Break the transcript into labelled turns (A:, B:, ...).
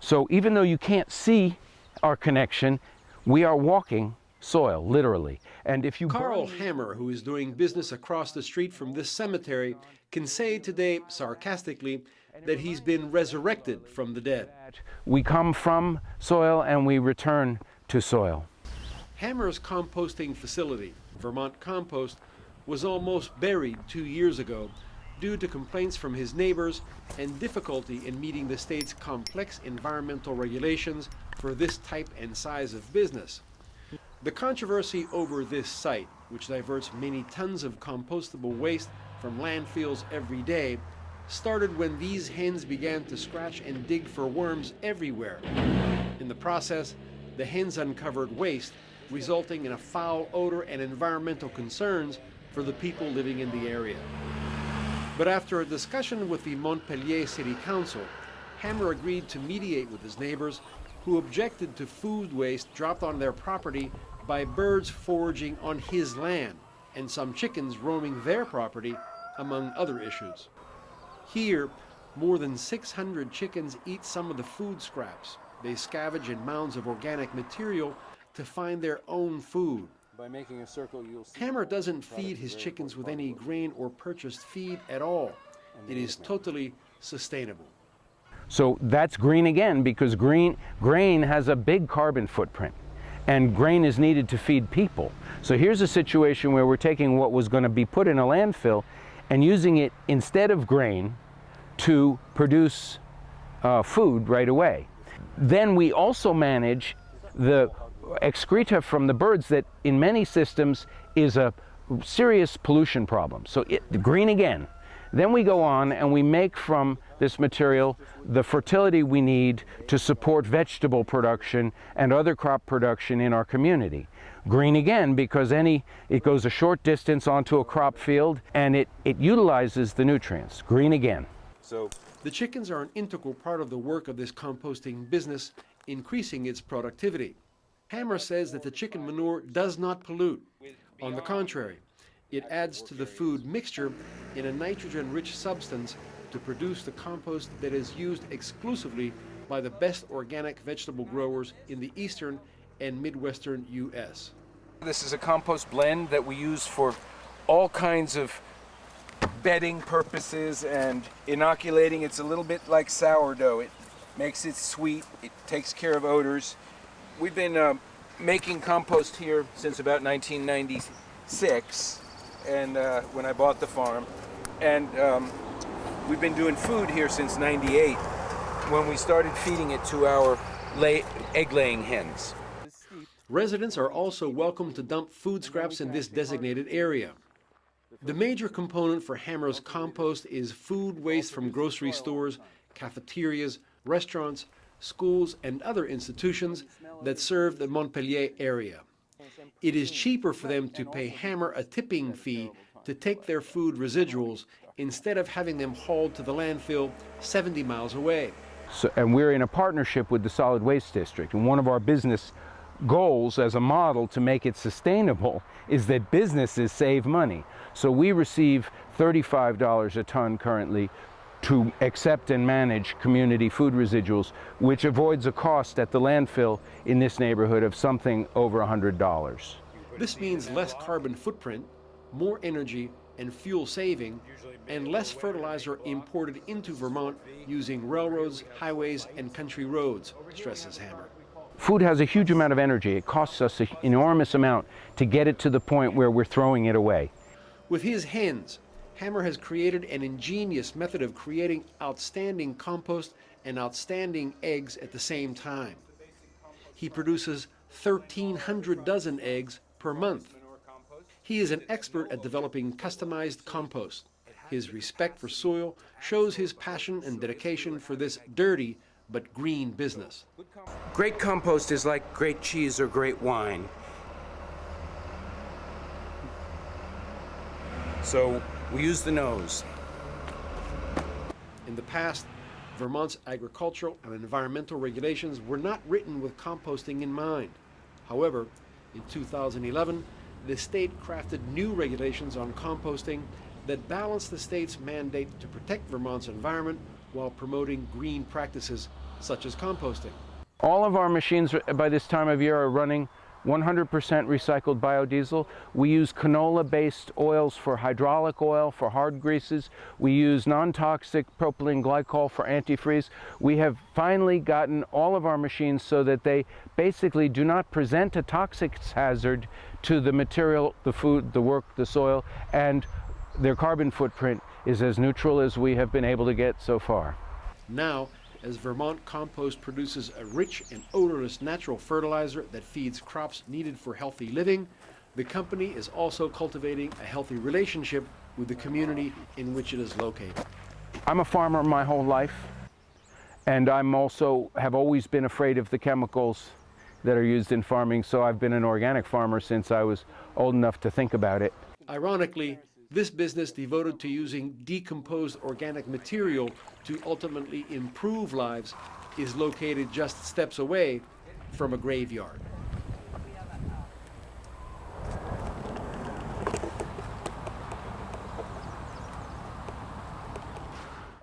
A: So even though you can't see our connection, we are walking soil, literally. And if you
B: Carl Hammer, who is doing business across the street from this cemetery, can say today, sarcastically, that he's been resurrected from the dead.
A: We come from soil and we return to soil.
B: Hammer's composting facility, Vermont Compost, was almost buried 2 years ago due to complaints from his neighbors and difficulty in meeting the state's complex environmental regulations for this type and size of business. The controversy over this site, which diverts many tons of compostable waste from landfills every day, started when these hens began to scratch and dig for worms everywhere. In the process, the hens uncovered waste, resulting in a foul odor and environmental concerns for the people living in the area. But after a discussion with the Montpelier City Council, Hammer agreed to mediate with his neighbors who objected to food waste dropped on their property by birds foraging on his land and some chickens roaming their property, among other issues. Here, more than 600 chickens eat some of the food scraps. They scavenge in mounds of organic material to find their own food.
C: By making a circle, you'll see
B: Hammer doesn't feed his chickens with any grain or purchased feed at all. It is totally sustainable.
A: So that's green again, because grain has a big carbon footprint, and grain is needed to feed people. So here's a situation where we're taking what was going to be put in a landfill and using it instead of grain to produce food right away. Then we also manage the excreta from the birds that in many systems is a serious pollution problem. So green again. Then we go on and we make from this material the fertility we need to support vegetable production and other crop production in our community. Green again, because it goes a short distance onto a crop field and it utilizes the nutrients. Green again.
B: So the chickens are an integral part of the work of this composting business, increasing its productivity. Hammer says that the chicken manure does not pollute. On the contrary, it adds to the food mixture in a nitrogen-rich substance to produce the compost that is used exclusively by the best organic vegetable growers in the eastern and midwestern U.S.
C: This is a compost blend that we use for all kinds of bedding purposes and inoculating. It's a little bit like sourdough. It makes it sweet. It takes care of odors. We've been making compost here since about 1996, and when I bought the farm, and we've been doing food here since '98, when we started feeding it to our egg-laying hens.
B: Residents are also welcome to dump food scraps in this designated area. The major component for Hammer's compost is food waste from grocery stores, cafeterias, restaurants, schools, and other institutions that serve the Montpelier area. It is cheaper for them to pay Hammer a tipping fee to take their food residuals instead of having them hauled to the landfill 70 miles away.
A: And we're in a partnership with the Solid Waste District, and one of our business goals as a model to make it sustainable is that businesses save money. So we receive $35 a ton currently to accept and manage community food residuals, which avoids a cost at the landfill in this neighborhood of something over $100.
B: This means less carbon footprint, more energy and fuel saving, and less fertilizer imported into Vermont using railroads, highways, and country roads, stresses Hammer.
A: Food has a huge amount of energy. It costs us an enormous amount to get it to the point where we're throwing it away.
B: With his hens, Hammer has created an ingenious method of creating outstanding compost and outstanding eggs at the same time. He produces 1,300 dozen eggs per month. He is an expert at developing customized compost. His respect for soil shows his passion and dedication for this dirty but green business.
A: Great compost is like great cheese or great wine. So we use the nose.
B: In the past, Vermont's agricultural and environmental regulations were not written with composting in mind. However, in 2011, the state crafted new regulations on composting that balance the state's mandate to protect Vermont's environment while promoting green practices such as composting.
A: All of our machines by this time of year are running 100% recycled biodiesel. We use canola-based oils for hydraulic oil, for hard greases. We use non-toxic propylene glycol for antifreeze. We have finally gotten all of our machines so that they basically do not present a toxic hazard to the material, the food, the work, the soil, and their carbon footprint is as neutral as we have been able to get so far.
B: Now, as Vermont Compost produces a rich and odorless natural fertilizer that feeds crops needed for healthy living, the company is also cultivating a healthy relationship with the community in which it is located.
A: I'm a farmer my whole life, and I'm also have always been afraid of the chemicals that are used in farming, so I've been an organic farmer since I was old enough to think about it.
B: Ironically, this business devoted to using decomposed organic material to ultimately improve lives is located just steps away from a graveyard.